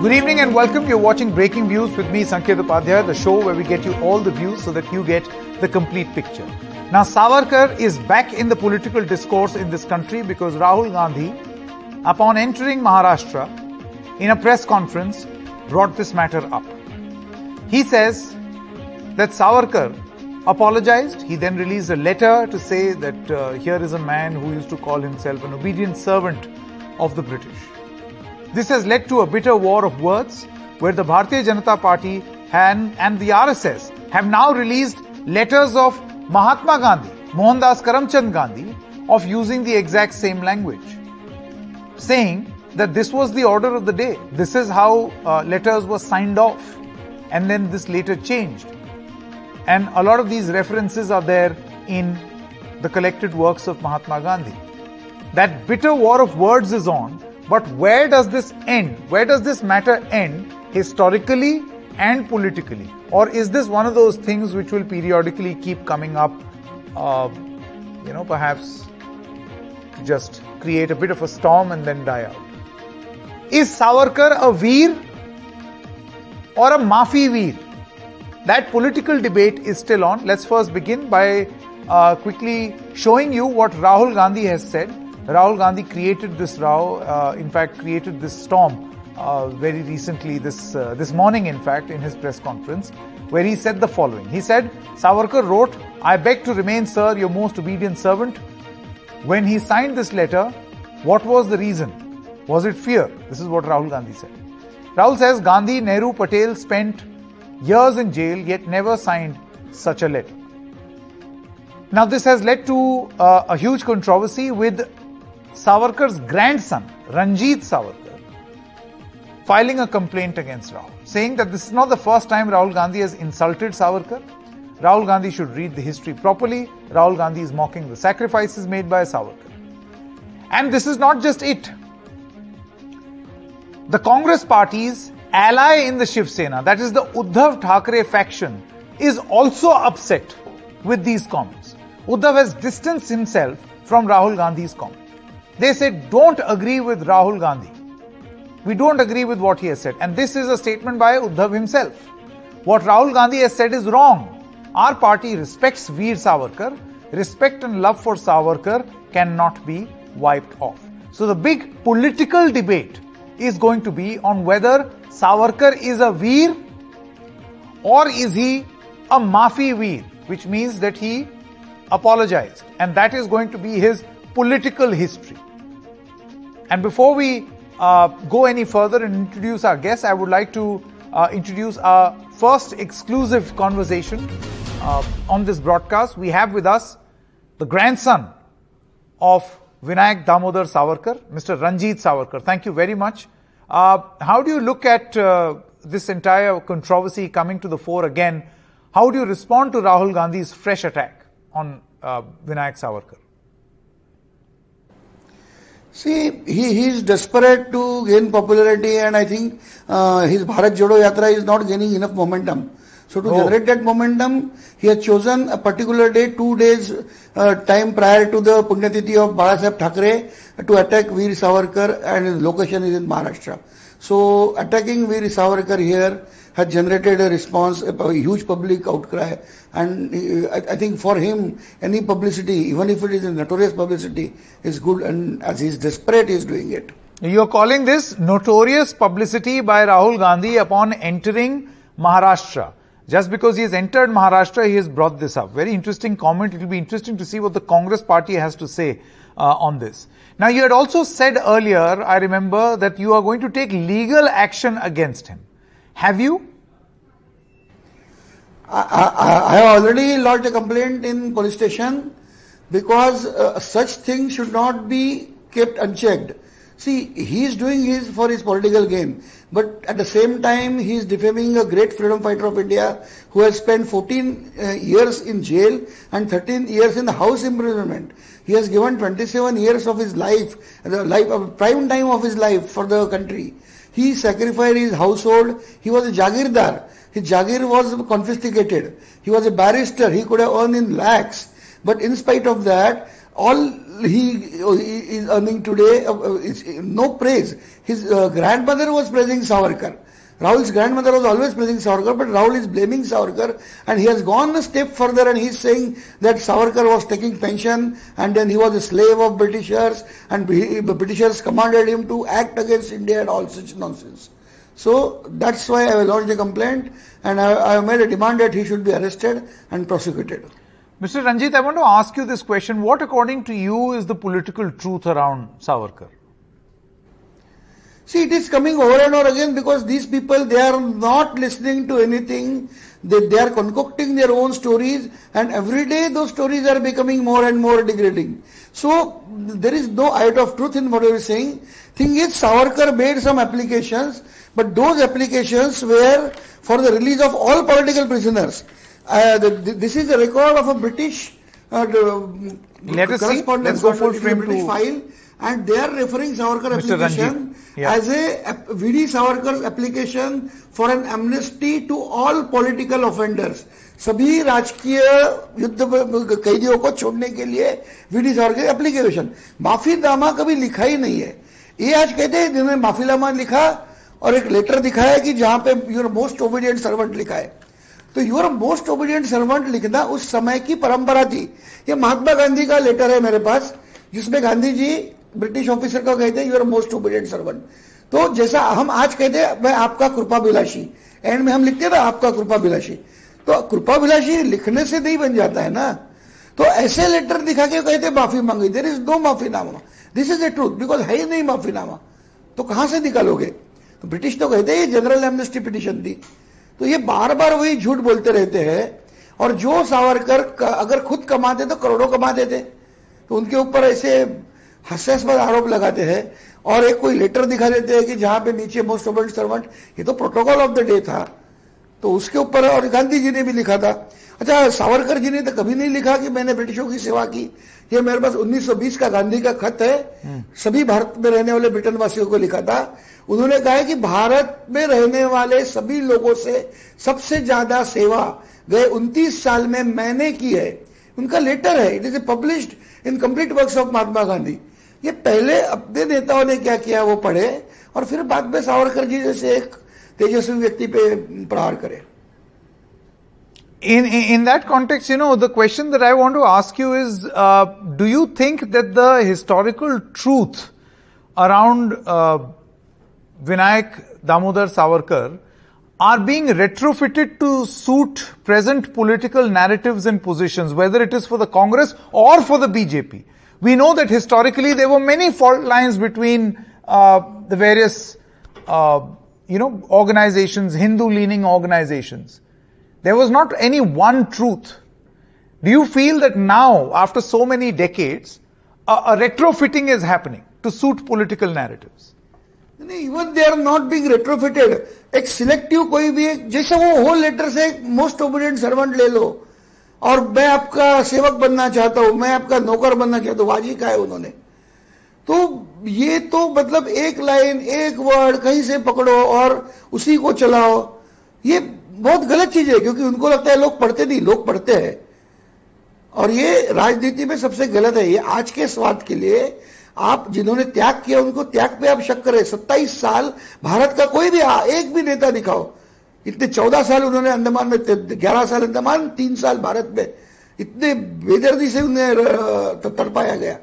Good evening and welcome. You're watching Breaking Views with me, Sanket Upadhyay, the show where we get you all the views so that you get the complete picture. Now, Savarkar is back in the political discourse in this country because Rahul Gandhi, upon entering Maharashtra, in a press conference, brought this matter up. He says that Savarkar apologized. He then released a letter to say that here is a man who used to call himself an obedient servant of the British. This has led to a bitter war of words where the Bharatiya Janata Party and the RSS have now released letters of Mahatma Gandhi, Mohandas Karamchand Gandhi, of using the exact same language, saying that this was the order of the day. This is how letters were signed off, and then this later changed. And a lot of these references are there in the collected works of Mahatma Gandhi. That bitter war of words is on. But where does this end? Where does this matter end historically and politically? Or is this one of those things which will periodically keep coming up, perhaps just create a bit of a storm and then die out? Is Savarkar a veer or a Maafi veer? That political debate is still on. Let's first begin by quickly showing you what Rahul Gandhi has said. Rahul Gandhi created this row, created this storm very recently, this morning in fact, in his press conference, where he said the following. He said, Savarkar wrote, "I beg to remain, sir, your most obedient servant." When he signed this letter, what was the reason? Was it fear? This is what Rahul Gandhi said. Rahul says, Gandhi, Nehru, Patel spent years in jail, yet never signed such a letter. Now this has led to a huge controversy with Savarkar's grandson, Ranjit Savarkar, filing a complaint against Rahul, saying that this is not the first time Rahul Gandhi has insulted Savarkar. Rahul Gandhi should read the history properly. Rahul Gandhi is mocking the sacrifices made by Savarkar. And this is not just it. The Congress party's ally in the Shiv Sena, that is the Uddhav Thackeray faction, is also upset with these comments. Uddhav has distanced himself from Rahul Gandhi's comment. They said, don't agree with Rahul Gandhi. We don't agree with what he has said. And this is a statement by Uddhav himself. What Rahul Gandhi has said is wrong. Our party respects Veer Savarkar. Respect and love for Savarkar cannot be wiped off. So the big political debate is going to be on whether Savarkar is a Veer or is he a Maafi Veer, which means that he apologized. And that is going to be his political history. And before we go any further and introduce our guests, I would like to introduce our first exclusive conversation on this broadcast. We have with us the grandson of Vinayak Damodar Savarkar, Mr. Ranjit Savarkar. Thank you very much. How do you look at this entire controversy coming to the fore again? How do you respond to Rahul Gandhi's fresh attack on Vinayak Savarkar? See, he is desperate to gain popularity, and I think his Bharat Jodo Yatra is not gaining enough momentum. So to generate that momentum, he has chosen a particular day, 2 days time prior to the Punyatithi of Babasaheb Thackeray to attack Veer Savarkar, and his location is in Maharashtra. So attacking Veer Savarkar here has generated a response, a huge public outcry, and I think for him, any publicity, even if it is a notorious publicity, is good, and as he is desperate, he is doing it. You're calling this notorious publicity by Rahul Gandhi upon entering Maharashtra. Just because he has entered Maharashtra, he has brought this up. Very interesting comment. It will be interesting to see what the Congress party has to say on this. Now, you had also said earlier, I remember, that you are going to take legal action against him. Have you? I have already lodged a complaint in police station because such things should not be kept unchecked. See, he is doing his for his political gain, but at the same time he is defaming a great freedom fighter of India who has spent 14 years in jail and 13 years in house imprisonment. He has given 27 years of his life, the prime time of his life for the country. He sacrificed his household. He was a Jagirdar. His Jagir was confiscated. He was a barrister. He could have earned in lakhs. But in spite of that, all he is earning today is no praise. His grandmother was praising Savarkar. Rahul's grandmother was always praising Savarkar, but Rahul is blaming Savarkar, and he has gone a step further and he's saying that Savarkar was taking pension and then he was a slave of Britishers and the Britishers commanded him to act against India and all such nonsense. So that's why I launched a complaint and I made a demand that he should be arrested and prosecuted. Mr. Ranjit, I want to ask you this question. What, according to you, is the political truth around Savarkar? See, it is coming over and over again because these people, they are not listening to anything. They are concocting their own stories, and every day those stories are becoming more and more degrading. So, there is no iota of truth in what I was saying. Thing is, Savarkar made some applications, but those applications were for the release of all political prisoners. This is a record of a British correspondence. Let's go full frame British to file, and they are referring Savarkar Mr. application as a V.D. Savarkar's application for an amnesty to all political offenders. सभी राजकीय युद्ध कैदियों को छोड़ने के लिए V.D. Savarkar application. माफीनामा कभी लिखा ही नहीं है. ये आज कहते हैं जिन्होंने माफीनामा लिखा और एक लेटर दिखाया कि जहां पे यूर मोस्ट ओबीडियंट सर्वेंट लिखा है. तो यूर मोस्ट ओबीडियंट सर्वेंट लिखना उस समय की परंपरा थी. ये महात्मा गांधी का लेटर है मेरे पास जिसमें गांधी जी ब्रिटिश ऑफिसर को कहते हैं यूर मोस्ट ओबीडियंट सर्वेंट. तो जैसा हम आज कहते हैं मैं आपका कृपाभिलाषी, एंड में हम लिखते हैं ना आपका कृपाभिलाषी. तो कृपाभिलाषी लिखने से नहीं बन जाता है ना. तो ऐसे लेटर दिखा के कहते माफी मांगी. देयर इज नो माफीनामा. This is the truth because है ही नहीं माफीनामा. तो कहां से निकालोगे? तो ब्रिटिश तो कहते हैं जनरल एमनेस्टी पिटीशन थी. तो ये बार बार वही झूठ बोलते रहते हैं. और जो सावरकर अगर खुद कमाते तो करोड़ों कमा देते, तो उनके ऊपर ऐसे हास्यास्पद आरोप लगाते हैं और एक कोई लेटर दिखा देते हैं कि जहां पे नीचे मोस्ट ओबीडिएंट सर्वेंट. ये तो प्रोटोकॉल ऑफ द डे था, तो उसके ऊपर और गांधी जी ने भी लिखा था. अच्छा, सावरकर जी ने तो कभी नहीं लिखा कि मैंने ब्रिटिशों की सेवा की. ये मेरे पास 1920 का गांधी का खत है, सभी भारत में रहने वाले ब्रिटेन वासियों को लिखा था. उन्होंने कहा है कि भारत में रहने वाले सभी लोगों से सबसे ज्यादा सेवा गए 29 साल में मैंने की है. उनका लेटर है. It is published in complete works of Mahatma Gandhi. ये पहले अपने नेताओं ने क्या किया वो पढ़े और फिर बाद में सावरकर जी जैसे एक तेजस्वी व्यक्ति पे प्रहार करें. In that context, the question that I want to ask you is, do you think that the historical truth around Vinayak Damodar Savarkar are being retrofitted to suit present political narratives and positions, whether it is for the Congress or for the BJP? We know that historically there were many fault lines between the various, organizations, Hindu-leaning organizations. There was not any one truth. Do you feel that now, after so many decades, a retrofitting is happening to suit political narratives? Even they are not being retrofitted. एक selective कोई भी जैसे वो whole letter से most obedient servant ले लो और मैं आपका सेवक बनना चाहता हूं, मैं आपका नौकर बनना चाहता हूं, वाजी का है उन्होंने. तो ये तो मतलब एक लाइन एक वर्ड कहीं से पकड़ो और उसी को चलाओ. ये बहुत गलत चीज है क्योंकि उनको लगता है लोग पढ़ते नहीं, लोग पढ़ते हैं. और ये राजनीति में सबसे गलत है. ये आज के स्वाद के लिए आप जिन्होंने त्याग किया उनको त्याग पे आप शक करें. 27 साल भारत का कोई भी एक भी नेता दिखाओ. इतने 14 साल उन्होंने अंडमान में, 11 साल अंडमान, 3 साल भारत में, इतने बेदर्दी से उन्हें तड़पाया गया.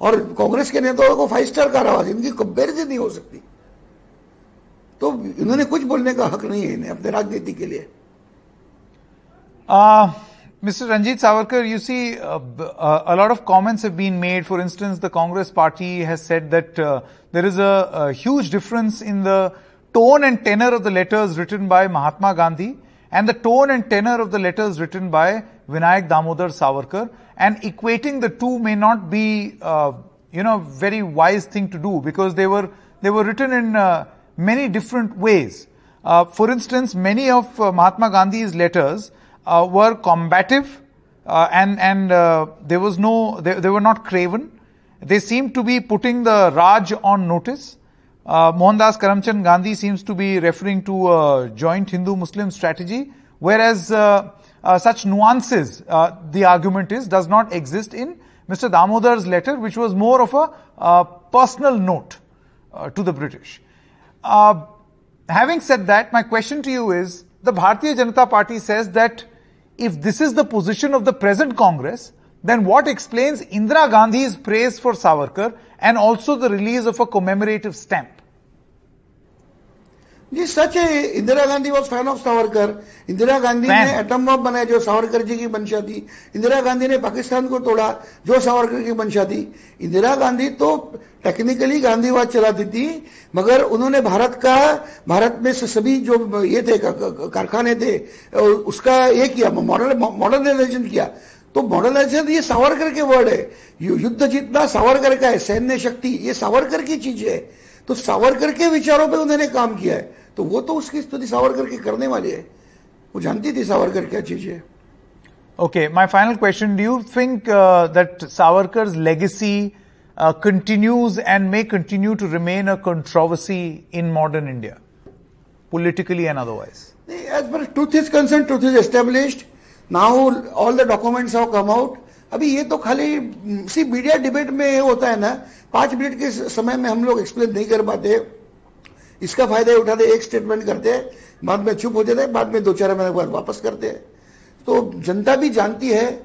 और कांग्रेस के नेताओं को 5 स्टार कारावास, इनकी कंपेरिजन नहीं हो सकती. तो इन्होंने कुछ बोलने का हक नहीं है इन्हें अपने राजनीति के लिए. Mr. Ranjit Savarkar, you see, a lot of comments have been made. For instance, the Congress party has said that there is a huge difference in the tone and tenor of the letters written by Mahatma Gandhi and the tone and tenor of the letters written by Vinayak Damodar Savarkar, and equating the two may not be, very wise thing to do because they were written in many different ways. For instance, many of Mahatma Gandhi's letters were combative and they were not craven. They seemed to be putting the Raj on notice. Mohandas Karamchand Gandhi seems to be referring to a joint Hindu-Muslim strategy, whereas such nuances, the argument is, does not exist in Mr. Damodar's letter, which was more of a personal note to the British. Having said that, my question to you is, the Bharatiya Janata Party says that if this is the position of the present Congress, then what explains Indira Gandhi's praise for Savarkar and also the release of a commemorative stamp? जी सच है, Indira Gandhi was fan of Savarkar. Indira Gandhi ने atom bomb बनाया जो सावरकर जी की मंशा थी. इंदिरा गांधी ने पाकिस्तान को तोड़ा जो सावरकर की मंशा थी. इंदिरा गांधी तो टेक्निकली गांधीवाद चलाती थी, मगर उन्होंने भारत में सभी जो ये थे कारखाने थे उसका ये किया, मॉडर्नाइजेशन किया. तो मॉडर्नाइजेशन ये सावरकर के वर्ड है. युद्ध जीतना सावरकर का है, सैन्य शक्ति ये सावरकर की चीज है. तो सावरकर के विचारों पे उन्होंने काम किया है, तो वो तो उसकी स्तुति सावरकर की करने वाली है. वो जानती थी सावरकर क्या चीज है. Okay, my final question, do you think that Savarkar's legacy continues and may continue to remain a controversy in modern India, politically and otherwise? As far as truth is concerned, truth is established. Now all the documents have come out. अभी ये तो खाली C media debate में होता है ना, 5 minute के समय में हम लोग एक्सप्लेन नहीं कर पाते. इसका फायदा उठाते, एक स्टेटमेंट करते हैं, बाद में चुप हो जाते हैं, बाद में 2-4 महीने बाद वापस करते हैं. तो जनता भी जानती है,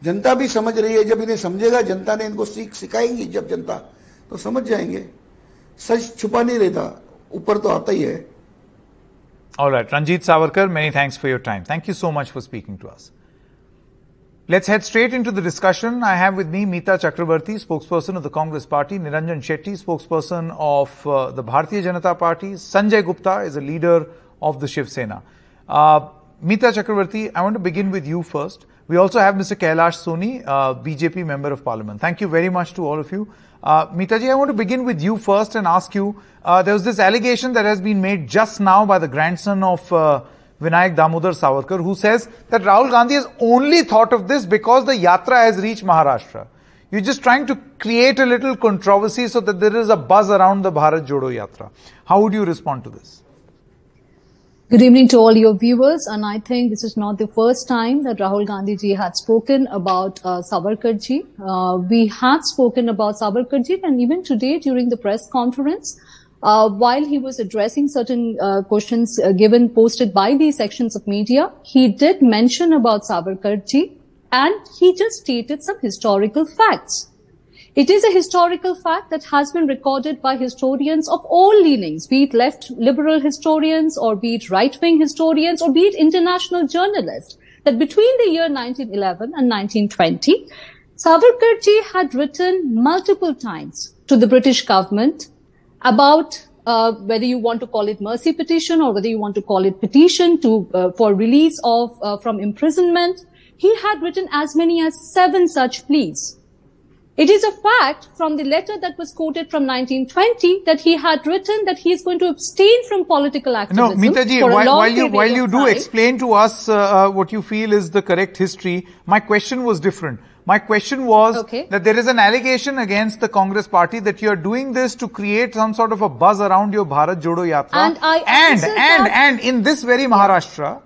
जनता भी समझ रही है. जब इन्हें समझेगा, जनता ने इनको सिखाएंगी जब जनता, तो समझ जाएंगे. सच छुपा नहीं रहता, ऊपर तो आता ही है. All right, Ranjit Savarkar, many thanks for your time. Thank you so much for speaking to us. Let's head straight into the discussion. I have with me Meeta Chakrabarti, spokesperson of the Congress Party, Niranjan Shetty, spokesperson of the Bharatiya Janata Party, Sanjay Gupta is a leader of the Shiv Sena. Meeta Chakrabarti, I want to begin with you first. We also have Mr. Kailash Soni, BJP Member of Parliament. Thank you very much to all of you. Meeta ji, I want to begin with you first and ask you, there was this allegation that has been made just now by the grandson of Vinayak Damodar Savarkar, who says that Rahul Gandhi has only thought of this because the yatra has reached Maharashtra. You're just trying to create a little controversy so that there is a buzz around the Bharat Jodo Yatra. How would you respond to this? Good evening to all your viewers, and I think this is not the first time that Rahul Gandhi ji had spoken about Savarkar ji. We had spoken about Savarkar ji, and even today during the press conference, while he was addressing certain questions posted by these sections of media, he did mention about Savarkar ji, and he just stated some historical facts. It is a historical fact that has been recorded by historians of all leanings, be it left liberal historians or be it right-wing historians or be it international journalists, that between the year 1911 and 1920, Savarkar ji had written multiple times to the British government about whether you want to call it mercy petition or whether you want to call it petition for release from imprisonment. He had written as many as 7 such pleas. It is a fact from the letter that was quoted from 1920 that he had written that he is going to abstain from political activism. No, Meeta ji, while you do explain to us what you feel is the correct history, my question was different. My question was that there is an allegation against the Congress Party that you are doing this to create some sort of a buzz around your Bharat Jodo Yatra. And in this very Maharashtra,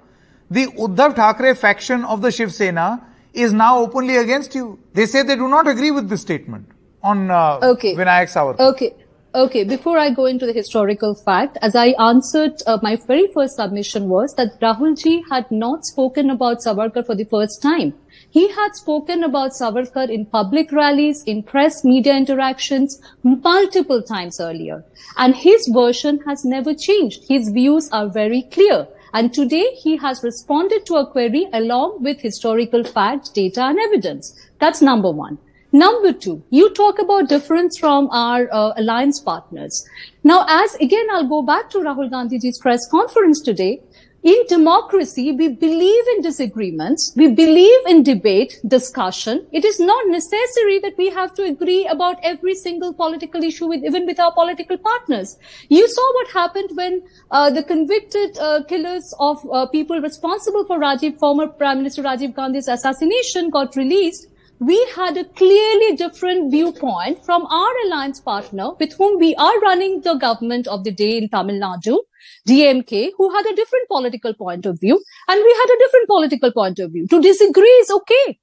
the Uddhav Thackeray faction of the Shiv Sena is now openly against you. They say they do not agree with this statement on Vinayak Savarkar. Okay, before I go into the historical fact, as I answered, my very first submission was that Rahul ji had not spoken about Savarkar for the first time. He had spoken about Savarkar in public rallies, in press media interactions multiple times earlier. And his version has never changed. His views are very clear. And today he has responded to a query along with historical facts, data and evidence. That's number one. Number 2, you talk about difference from our alliance partners. Now, again, I'll go back to Rahul Gandhi's press conference today. In democracy, we believe in disagreements. We believe in debate, discussion. It is not necessary that we have to agree about every single political issue even with our political partners. You saw what happened when the convicted killers of people responsible for former Prime Minister Rajiv Gandhi's assassination got released. We had a clearly different viewpoint from our alliance partner with whom we are running the government of the day in Tamil Nadu, DMK, who had a different political point of view, and we had a different political point of view. To disagree is okay.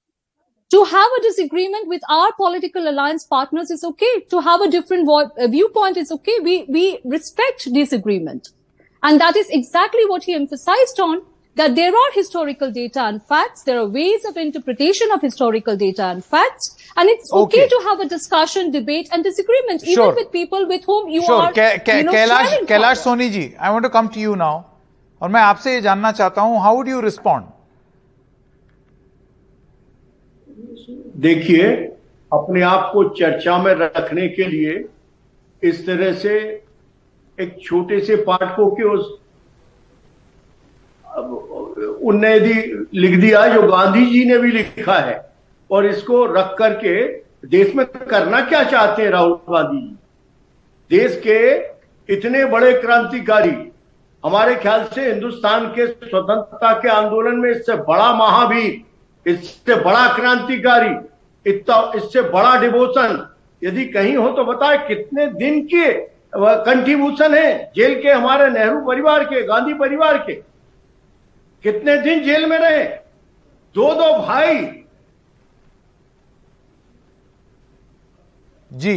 To have a disagreement with our political alliance partners is okay. To have a different viewpoint is okay. We respect disagreement. And that is exactly what he emphasized on, that there are historical data and facts. There are ways of interpretation of historical data and facts. And it's okay to have a discussion, debate and disagreement, even with people with whom you are, Kailash Soni ji, I want to come to you now. और मैं आपसे ये जानना चाहता हूं, how would you respond? देखिए, अपने आप को चर्चा में रखने के लिए इस तरह से एक छोटे से पाठ को क्यों उनने लिख दिया जो गांधी जी ने भी लिखा है, और इसको रख करके देश में करना क्या चाहते हैं राहुल गांधी जी? देश के इतने बड़े क्रांतिकारी, हमारे ख्याल से हिंदुस्तान के स्वतंत्रता के आंदोलन में इससे बड़ा महावीर, इससे बड़ा क्रांतिकारी, इससे बड़ा डिवोशन यदि कहीं हो तो बताए कितने दिन के कंट्रीब्यूशन है जेल के, हमारे नेहरू परिवार के, गांधी परिवार के कितने दिन जेल में रहे, दो भाई जी।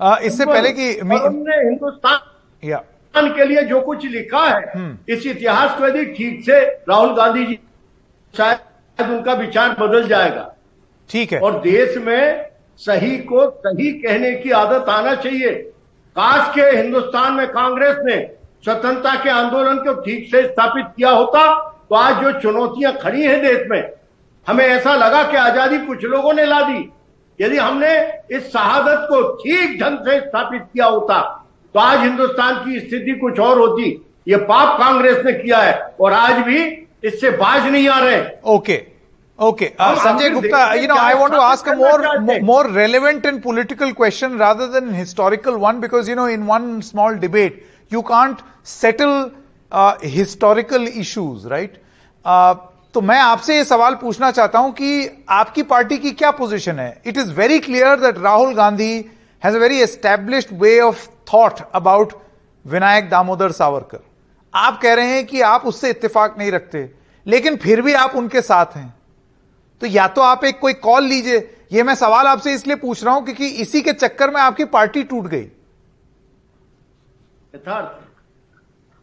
इससे पहले कि हमने हिंदुस्तान के लिए जो कुछ लिखा है, इस इतिहास को यदि ठीक से राहुल गांधी जी, शायद उनका विचार बदल जाएगा। ठीक है। और देश में सही को सही कहने की आदत आना चाहिए। काश के हिंदुस्तान में कांग्रेस ने स्वतंत्रता के आंदोलन को ठीक से स्थापित किया होता तो आज जो चुनौतियां खड़ी हैं देश में, हमें ऐसा लगा कि आजादी कुछ लोगों ने ला दी। यदि हमने इस शहादत को ठीक ढंग से स्थापित किया होता तो आज हिंदुस्तान की स्थिति कुछ और होती। ये पाप कांग्रेस ने किया है और आज भी इससे बाज नहीं आ रहे। Okay. Sanjay Gupta, I want to ask a more relevant and political question rather than historical one, because, in one small debate, you can't settle historical issues, right? तो मैं आपसे ये सवाल पूछना चाहता हूं कि आपकी पार्टी की क्या पोजीशन है? It is very clear that Rahul Gandhi has a very established way of thought about Vinayak Damodar Savarkar. आप कह रहे हैं कि आप उससे इत्तेफाक नहीं रखते, लेकिन फिर भी आप उनके साथ हैं। तो या तो आप एक कोई कॉल लीजिए। ये मैं सवाल आपसे इसलिए पूछ रहा हूं क्योंकि इसी के चक्कर में आपकी पार्टी टूट गई।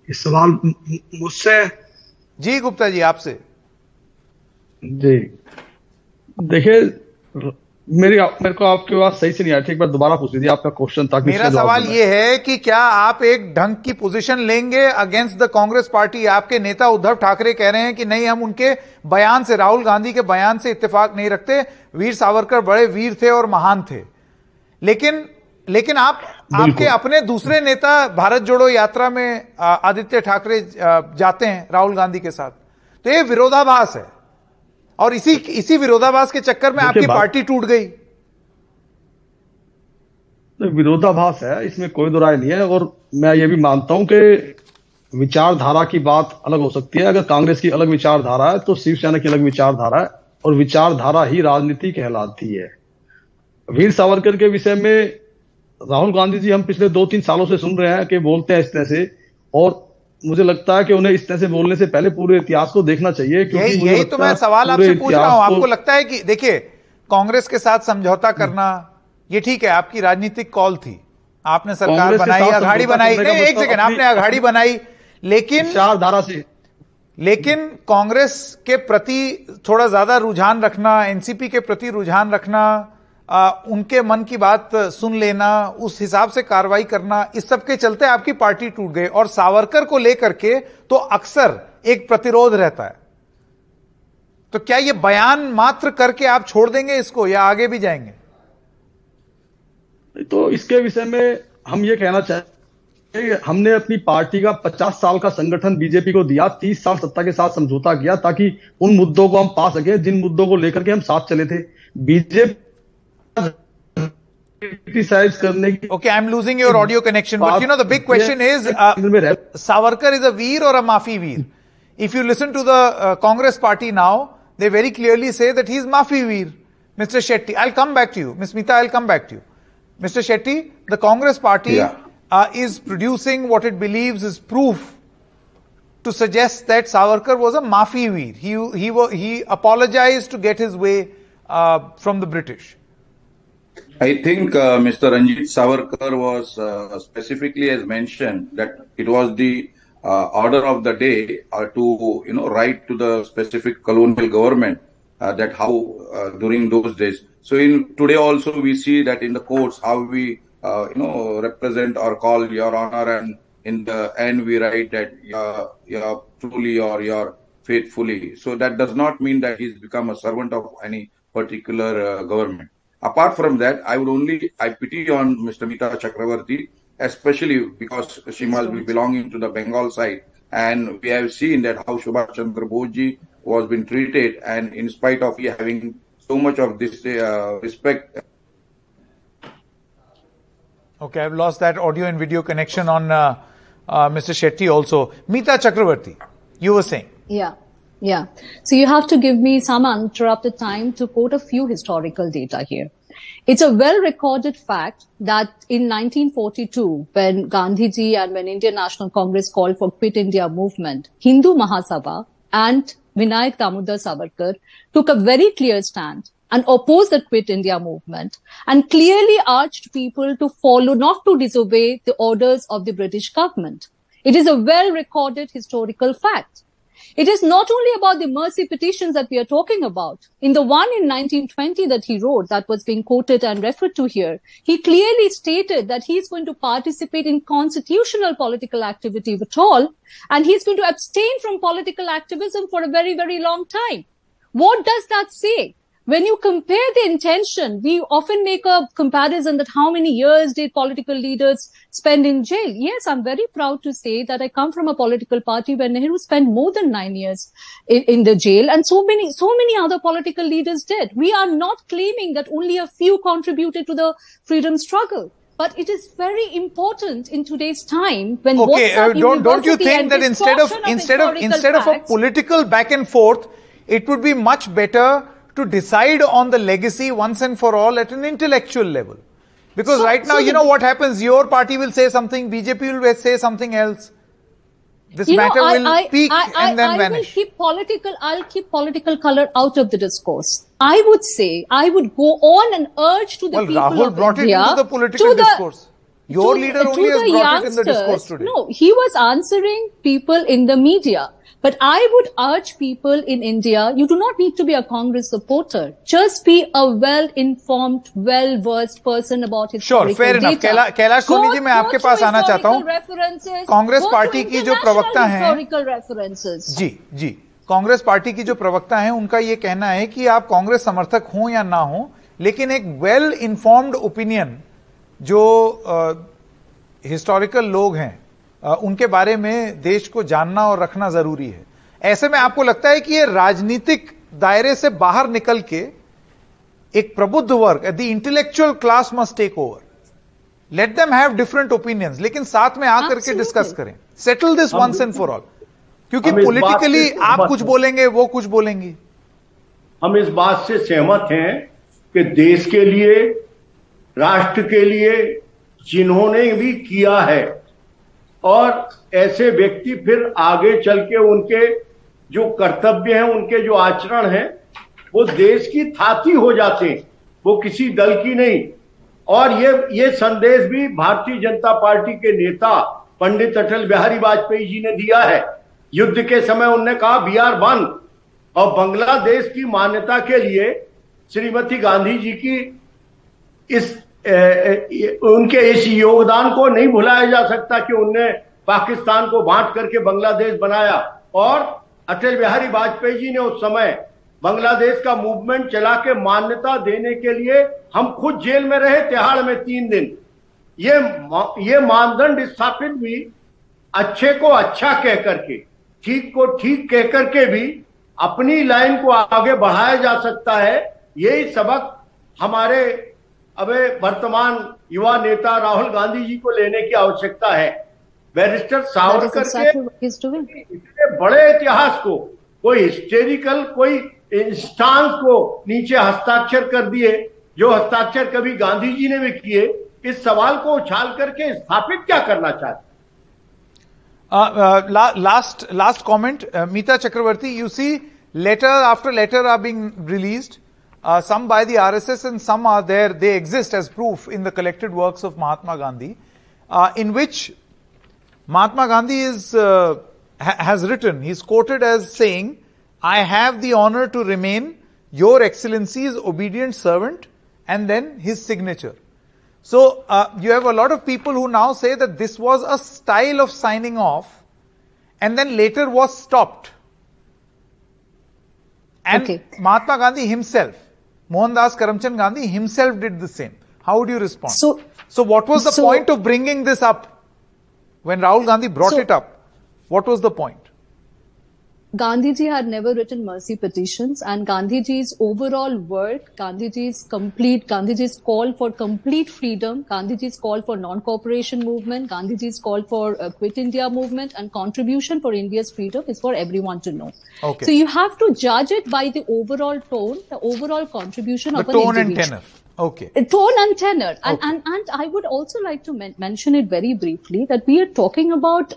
इस सवाल मुझसे? जी गुप्ता जी, आपसे। जी देखिए, मेरे को आपकी बात सही से नहीं आई थी, एक बार दोबारा पूछ लीजिए आपका क्वेश्चन था। मेरा सवाल ये है कि क्या आप एक ढंग की पोजीशन लेंगे अगेंस्ट द कांग्रेस पार्टी? आपके नेता उद्धव ठाकरे कह रहे हैं कि नहीं, हम उनके बयान से, राहुल गांधी के बयान से इत्तेफाक नहीं रखते। वीर सावरकर बड़े वीर थे और महान थे, लेकिन आपके अपने दूसरे नेता भारत जोड़ो यात्रा में आदित्य ठाकरे जाते हैं राहुल गांधी के साथ। तो ये विरोधाभास है और इसी विरोधाभास के चक्कर में आपकी पार्टी टूट गई। विरोधाभास है, इसमें कोई दो राय नहीं है। और मैं ये भी मानता हूं कि विचारधारा की बात अलग हो सकती है। अगर कांग्रेस की अलग विचारधारा है तो शिवसेना की अलग विचारधारा है, और विचारधारा ही राजनीति कहलाती है। वीर सावरकर के विषय में राहुल गांधी जी हम पिछले 2-3 सालों से सुन रहे हैं कि बोलते हैं इस तरह से, और मुझे लगता है कि उन्हें इस तरह से बोलने से पहले पूरे इतिहास को देखना चाहिए। यही तो मैं सवाल आपसे पूछ रहा हूं। आपको लगता है कि देखिए, कांग्रेस के साथ समझौता करना ये ठीक है, आपकी राजनीतिक कॉल थी, आपने सरकार बनाई, अघाड़ी बनाई, एक सेकंड, आपने अघाड़ी बनाई, लेकिन कांग्रेस के प्रति थोड़ा ज्यादा रुझान रखना, एनसीपी के प्रति रुझान रखना, उनके मन की बात सुन लेना, उस हिसाब से कार्रवाई करना, इस सब के चलते आपकी पार्टी टूट गई। और सावरकर को लेकर के तो अक्सर एक प्रतिरोध रहता है। तो क्या ये बयान मात्र करके आप छोड़ देंगे इसको, या आगे भी जाएंगे? तो इसके विषय में हम ये कहना चाहेंगे, हमने अपनी पार्टी का 50 साल का संगठन बीजेपी को दिया, 30 साल सत्ता के साथ समझौता किया ताकि उन मुद्दों को हम पा सके जिन मुद्दों को लेकर के हम साथ चले थे। बीजेपी criticize करने की। Okay, I'm losing your audio connection, but the big question is, Savarkar is a veer or a Mafi veer? If you listen to the Congress party now, they very clearly say that he is Mafi veer. Mr. Shetty, I'll come back to you. Ms. Smita, I'll come back to you. Mr. Shetty, the Congress party is producing what it believes is proof to suggest that Savarkar was a Mafi veer. He apologized to get his way from the British? I think Mr. Ranjit Savarkar was specifically has mentioned that it was the order of the day to write to the specific colonial government that how during those days. So in today also we see that in the courts how we represent or call Your Honor, and in the end we write that you're truly or you're faithfully. So that does not mean that he's become a servant of any particular government. Apart from that, I pity on Mr. Meeta Chakravarti, especially because she must be belonging to the Bengal side. And we have seen that how Subhash Chandra Bose was being treated, and in spite of he having so much of this respect. Okay, I've lost that audio and video connection on Mr. Shetty also. Meeta Chakravarti, you were saying. Yeah. So you have to give me some uninterrupted time to quote a few historical data here. It's a well-recorded fact that in 1942, when Gandhiji and when Indian National Congress called for Quit India movement, Hindu Mahasabha and Vinayak Damodar Savarkar took a very clear stand and opposed the Quit India movement and clearly urged people to follow, not to disobey the orders of the British government. It is a well-recorded historical fact. It is not only about the mercy petitions that we are talking about. In the one in 1920 that he wrote, that was being quoted and referred to here, he clearly stated that he is going to participate in constitutional political activity at all, and he is going to abstain from political activism for a very, very long time. What does that say? When you compare the intention, we often make a comparison that how many years did political leaders spend in jail? Yes, I'm very proud to say that I come from a political party where Nehru spent more than 9 years in the jail, and so many other political leaders did. We are not claiming that only a few contributed to the freedom struggle. But it is very important in today's time when don't you think that instead of a political back and forth, it would be much better to decide on the legacy once and for all at an intellectual level? Because right now, you know what happens? Your party will say something, BJP will say something else. This matter will peak and then vanish. I'll keep political color out of the discourse. I would say, I would go on and urge to the people Rahul of brought India, it into the political discourse. Your leader only has brought it in the discourse today. No, he was answering people in the media. But I would urge people in India, you do not need to be a Congress supporter. Just be a well-informed, well-versed person about historical fair enough. Kailash Soni ji, मैं आपके पास आना चाहता हूँ. Congress party की जो प्रवक्ता हैं, जी, Congress party की जो प्रवक्ता हैं, उनका ये कहना है कि आप कांग्रेस समर्थक हों या ना हों, लेकिन एक वेल इन्फॉर्म्ड ओपिनियन जो हिस्टोरिकल लोग हैं, उनके बारे में देश को जानना और रखना जरूरी है. ऐसे में आपको लगता है कि ये राजनीतिक दायरे से बाहर निकल के एक प्रबुद्ध वर्ग, the intellectual class must take over, let them have different opinions, लेकिन साथ में आकर के डिस्कस करें, settle this once and for all. क्योंकि पॉलिटिकली आप कुछ बोलेंगे, वो कुछ बोलेंगी. हम इस बात से सहमत हैं कि देश के लिए, राष्ट्र के लिए जिन्होंने भी किया है, और ऐसे व्यक्ति फिर आगे चल के उनके जो कर्तव्य हैं, उनके जो आचरण हैं, वो देश की थाती हो जाते हैं, वो किसी दल की नहीं. और ये संदेश भी भारतीय जनता पार्टी के नेता पंडित अटल बिहारी वाजपेयी जी ने दिया है. युद्ध के समय उन्होंने कहा वी आर वन, और बांग्लादेश की मान्यता के लिए श्रीमती गांधी जी की उनके इस योगदान को नहीं भुलाया जा सकता कि उनने पाकिस्तान को बांट करके बांग्लादेश बनाया. और अटल बिहारी वाजपेयी जी ने उस समय बांग्लादेश का मूवमेंट चला के मान्यता देने के लिए हम खुद जेल में रहे, तिहाड़ में 3 दिन. ये मानदंड स्थापित भी अच्छे को अच्छा कह करके, ठीक को ठीक कह करके भी अपनी लाइन को आगे बढ़ाया जा सकता है. यही सबक हमारे अबे वर्तमान युवा नेता राहुल गांधी जी को लेने की आवश्यकता है. बैरिस्टर सावरकर के इतने बड़े इतिहास को कोई हिस्टेरिकल, कोई इंस्टांस को नीचे हस्ताक्षर कर दिए, जो हस्ताक्षर कभी गांधी जी ने भी किए. इस सवाल को उछाल करके स्थापित क्या करना चाहते? Last comment, Meeta Chakravarti, you see letter after letter are being released some by the RSS and some are there, they exist as proof in the collected works of Mahatma Gandhi, in which Mahatma Gandhi has written, he's quoted as saying, I have the honor to remain Your Excellency's obedient servant, and then his signature. So, you have a lot of people who now say that this was a style of signing off and then later was stopped. And Mahatma Gandhi himself, Mohandas Karamchand Gandhi himself did the same. How would you respond? So what was the point of bringing this up? When Rahul Gandhi brought it up, what was the point? Gandhiji had never written mercy petitions, and Gandhiji's overall work, Gandhiji's call for complete freedom, Gandhiji's call for non-cooperation movement, Gandhiji's call for Quit India movement and contribution for India's freedom is for everyone to know. Okay. So you have to judge it by the overall tone, the overall contribution of an individual. The tone and tenor. Okay. Tone and tenor. And I would also like to mention it very briefly that we are talking about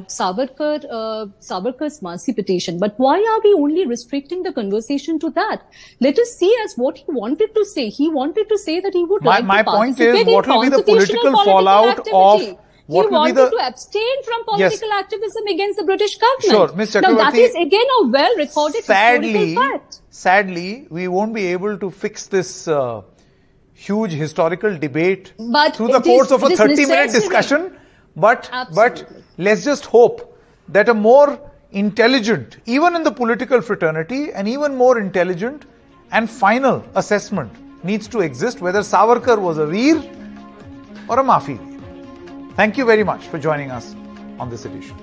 Savarkar's mercy petition. But why are we only restricting the conversation to that? Let us see as what he wanted to say. He wanted to say that he would like to participate in what will be the political fallout activity. He wanted to abstain from political activism against the British government. Sure, Ms. Chakravarti. Now that is again a well-recorded historical fact. Sadly, we won't be able to fix this huge historical debate through the course of a 30-minute discussion. But let's just hope that a more intelligent, even in the political fraternity, and even more intelligent and final assessment needs to exist whether Savarkar was a Veer or a Maafi. Thank you very much for joining us on this edition.